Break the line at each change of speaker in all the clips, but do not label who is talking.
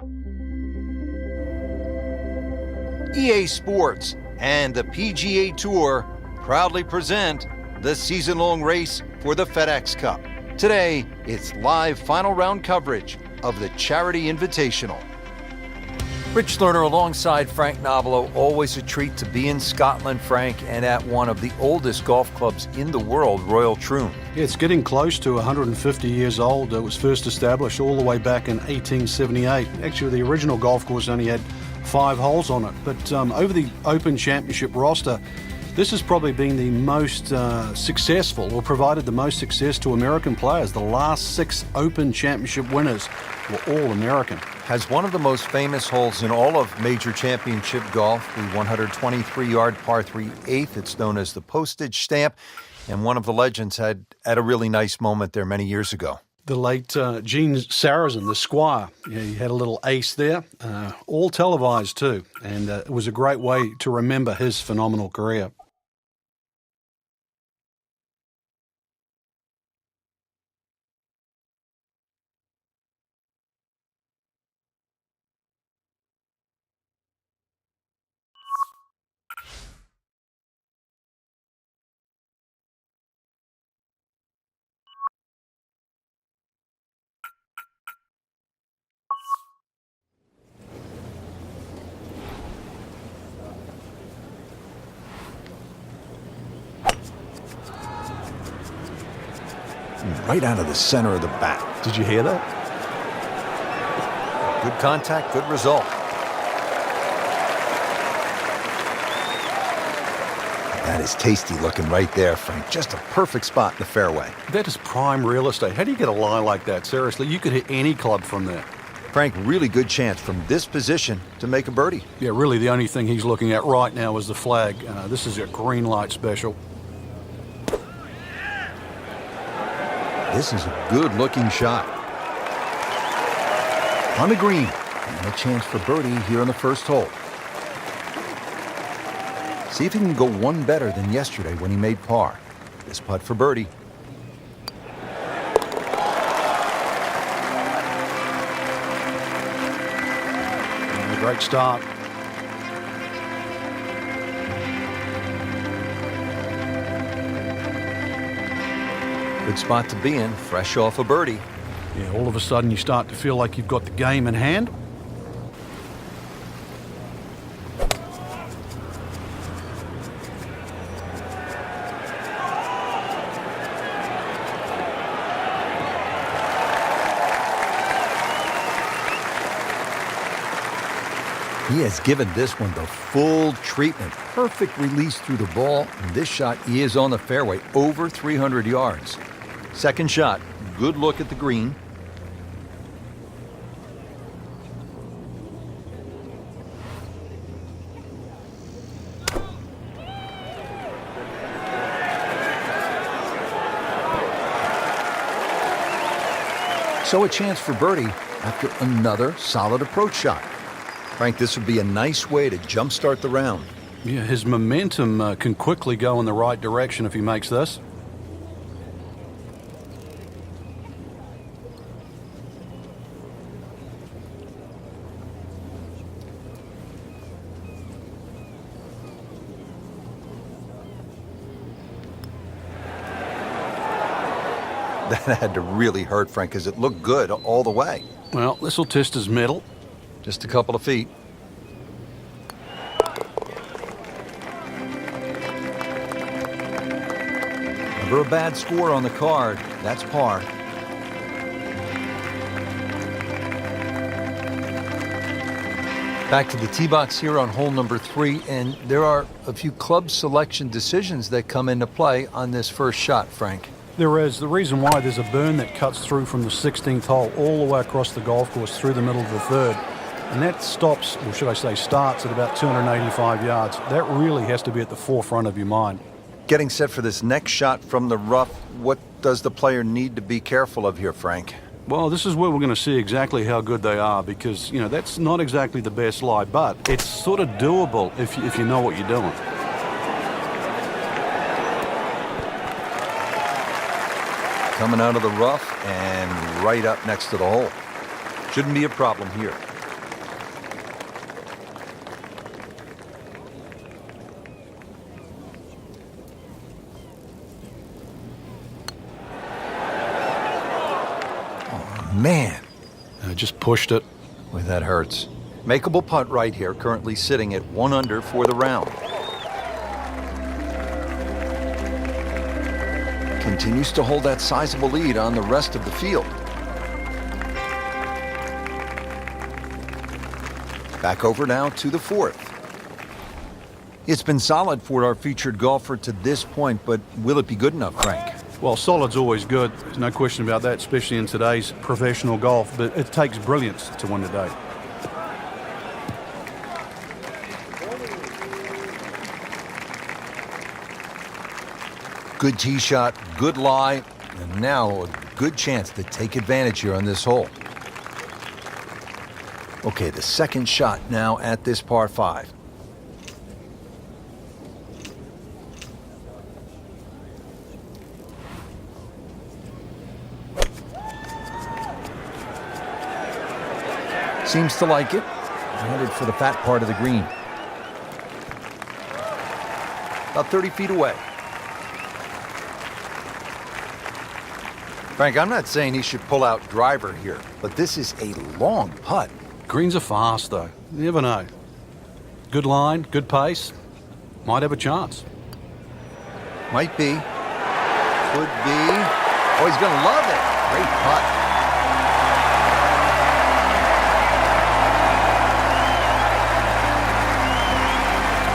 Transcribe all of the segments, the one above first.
EA Sports and the PGA Tour proudly present the season-long race for the FedEx Cup. Today, it's live final round coverage of the Charity Invitational. Rich Lerner alongside Frank Nobilo. Always a treat to be in Scotland, Frank, and at one of the oldest golf clubs in the world, Royal Troon.
Yeah, it's getting close to 150 years old. It was first established all the way back in 1878. Actually, the original golf course only had 5 holes on it. But over the Open Championship roster, this has probably been the most successful, or provided the most success to American players. The last 6 Open Championship winners were all American.
Has one of the most famous holes in all of major championship golf, the 123-yard par 3 8th. It's known as the postage stamp, and one of the legends had a really nice moment there many years ago.
The late Gene Sarazen, the Squire, he had a little ace there, all televised too, and it was a great way to remember his phenomenal career.
Right out of the center of the bat.
Did you hear that?
Good contact, good result. That is tasty looking right there, Frank. Just a perfect spot in the fairway.
That is prime real estate. How do you get a lie like that? Seriously, you could hit any club from there.
Frank, really good chance from this position to make a birdie.
Yeah, really the only thing he's looking at right now is the flag. This is a green light special.
This is a good-looking shot. On the green, and a chance for birdie here on the first hole. See if he can go one better than yesterday when he made par. This putt for birdie.
And a great start.
Good spot to be in, fresh off a birdie.
Yeah, all of a sudden you start to feel like you've got the game in hand.
He has given this one the full treatment. Perfect release through the ball, and this shot is on the fairway, over 300 yards. Second shot, good look at the green. So a chance for birdie after another solid approach shot. Frank, this would be a nice way to jumpstart the round.
Yeah, his momentum can quickly go in the right direction if he makes this.
That had to really hurt, Frank, because it looked good all the way.
Well, this will test his mettle.
Just a couple of feet. Never a bad score on the card. That's par. Back to the tee box here on hole number 3, and there are a few club selection decisions that come into play on this first shot, Frank.
There is. The reason why, there's a burn that cuts through from the 16th hole all the way across the golf course through the middle of the third. And that stops, or should I say starts, at about 285 yards. That really has to be at the forefront of your mind.
Getting set for this next shot from the rough, what does the player need to be careful of here, Frank?
Well, this is where we're going to see exactly how good they are, because, you know, that's not exactly the best lie, but it's sort of doable if you know what you're doing.
Coming out of the rough and right up next to the hole. Shouldn't be a problem here. Man,
Just pushed it.
boy, that hurts. Makeable putt right here, currently sitting at 1 under for the round. Continues to hold that sizable lead on the rest of the field. Back over now to the 4th. It's been solid for our featured golfer to this point, but will it be good enough, Frank?
Well, solid's always good. There's no question about that, especially in today's professional golf. But it takes brilliance to win today.
Good tee shot, good lie, and now a good chance to take advantage here on this hole. Okay, the second shot now at this par 5. Seems to like it. Headed for the fat part of the green. About 30 feet away. Frank, I'm not saying he should pull out driver here, but this is a long putt.
Greens are fast, though. You never know. Good line, good pace. Might have a chance.
Might be. Could be. Oh, he's going to love it. Great putt.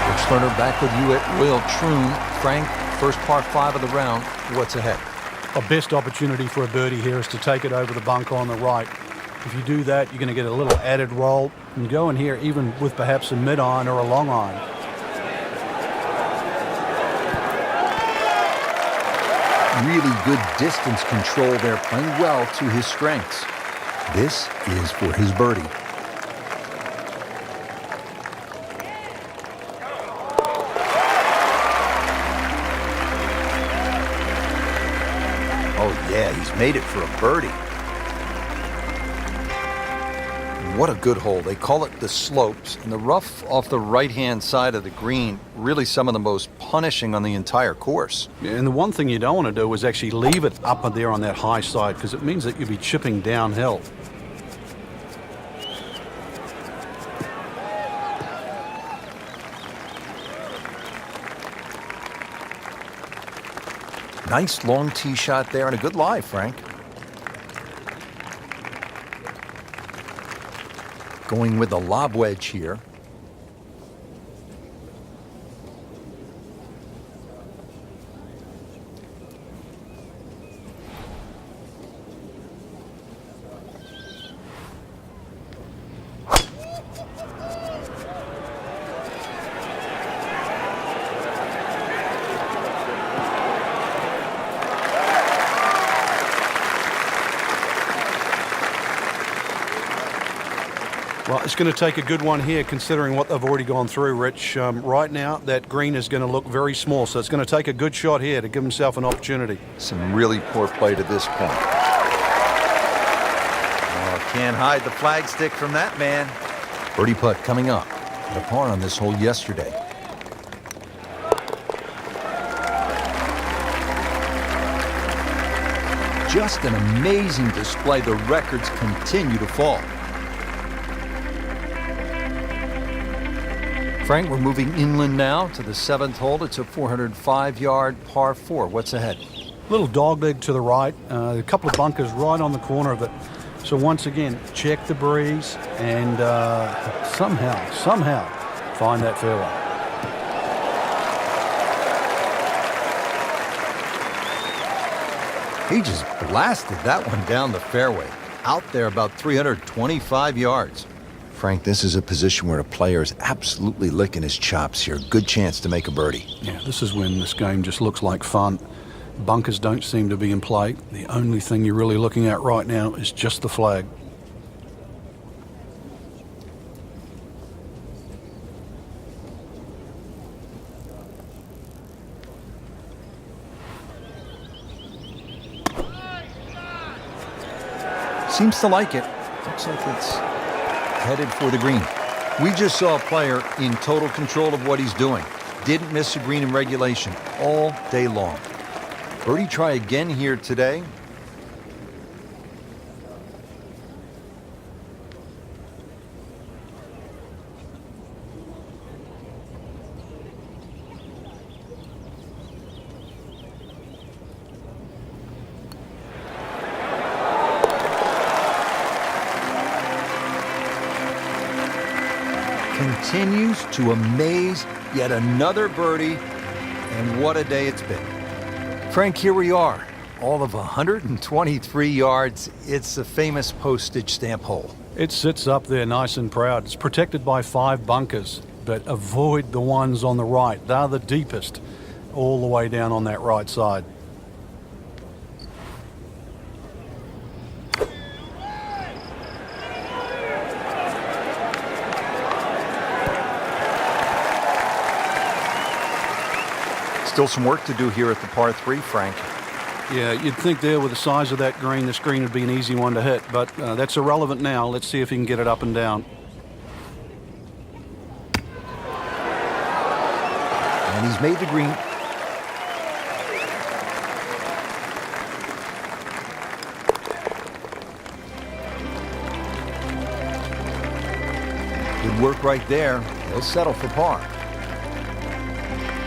Rich Lerner back with you at Royal Troon. Frank, first par 5 of the round. What's ahead?
Our best opportunity for a birdie here is to take it over the bunker on the right. If you do that, you're going to get a little added roll and go in here even with perhaps a mid-iron or a long iron.
Really good distance control there, playing well to his strengths. This is for his birdie. Oh yeah, he's made it for a birdie. What a good hole. They call it the slopes, and the rough off the right-hand side of the green, really some of the most punishing on the entire course.
And the one thing you don't want to do is actually leave it up there on that high side, because it means that you'll be chipping downhill.
Nice long tee shot there and a good lie, Frank. Going with a lob wedge here.
Well, it's going to take a good one here considering what they've already gone through, Rich. Right now, that green is going to look very small, so it's going to take a good shot here to give himself an opportunity.
Some really poor play to this point. Oh, can't hide the flagstick from that man. Birdie putt coming up. Had a par on this hole yesterday. Just an amazing display. The records continue to fall. Frank, we're moving inland now to the 7th hole. It's a 405-yard par 4. What's ahead?
Little dog leg to the right, a couple of bunkers right on the corner of it. So once again, check the breeze and somehow find that fairway.
He just blasted that one down the fairway. Out there about 325 yards. Frank, this is a position where a player is absolutely licking his chops here. Good chance to make a birdie.
Yeah, this is when this game just looks like fun. Bunkers don't seem to be in play. The only thing you're really looking at right now is just the flag.
Seems to like it. Looks like it's headed for the green. We just saw a player in total control of what he's doing. Didn't miss a green in regulation all day long. Birdie try again here today. continues to amaze. Yet another birdie, and what a day it's been. Frank, here we are, all of 123 yards. It's the famous postage stamp hole.
It sits up there nice and proud. It's protected by 5 bunkers, but avoid the ones on the right. They're the deepest, all the way down on that right side.
Still some work to do here at the par 3, Frank.
Yeah, you'd think there with the size of that green, this green would be an easy one to hit, but that's irrelevant now. Let's see if he can get it up and down.
And he's made the green. Good work right there. He'll settle for par.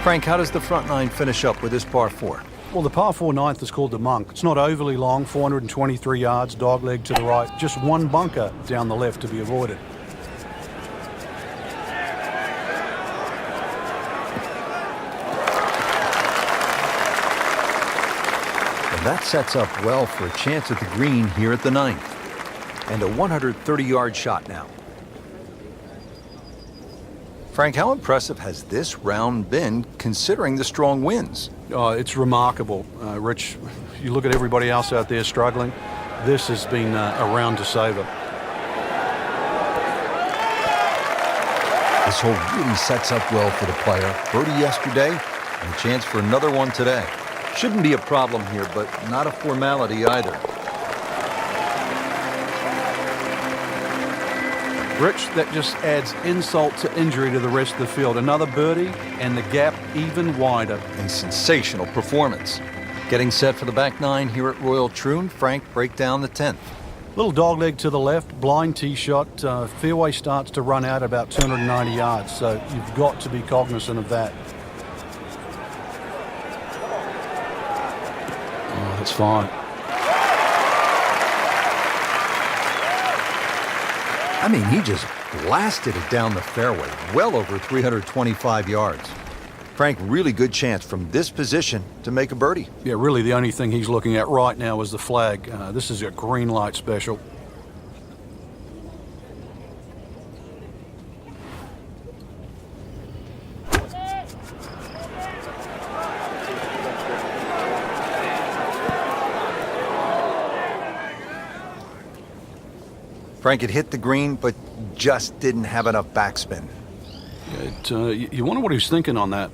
Frank, how does the front 9 finish up with this par 4?
Well, the par 4 ninth is called the Monk. It's not overly long, 423 yards, dogleg to the right. Just one bunker down the left to be avoided.
And that sets up well for a chance at the green here at the 9th. And a 130-yard shot now. Frank, how impressive has this round been considering the strong winds?
It's remarkable, Rich. You look at everybody else out there struggling. This has been a round to savor.
This hole really sets up well for the player. Birdie yesterday and a chance for another one today. Shouldn't be a problem here, but not a formality either.
Rich, that just adds insult to injury to the rest of the field. Another birdie and the gap even wider.
A sensational performance. Getting set for the back 9 here at Royal Troon. Frank, break down the 10th.
Little dogleg to the left, blind tee shot. Fairway starts to run out about 290 yards, so you've got to be cognizant of that. Oh, that's fine.
I mean, he just blasted it down the fairway, well over 325 yards. Frank, really good chance from this position to make a birdie.
Yeah, really the only thing he's looking at right now is the flag. This is a green light special.
Frank had hit the green, but just didn't have enough backspin.
You wonder what he's thinking on that.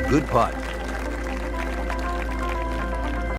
Good putt.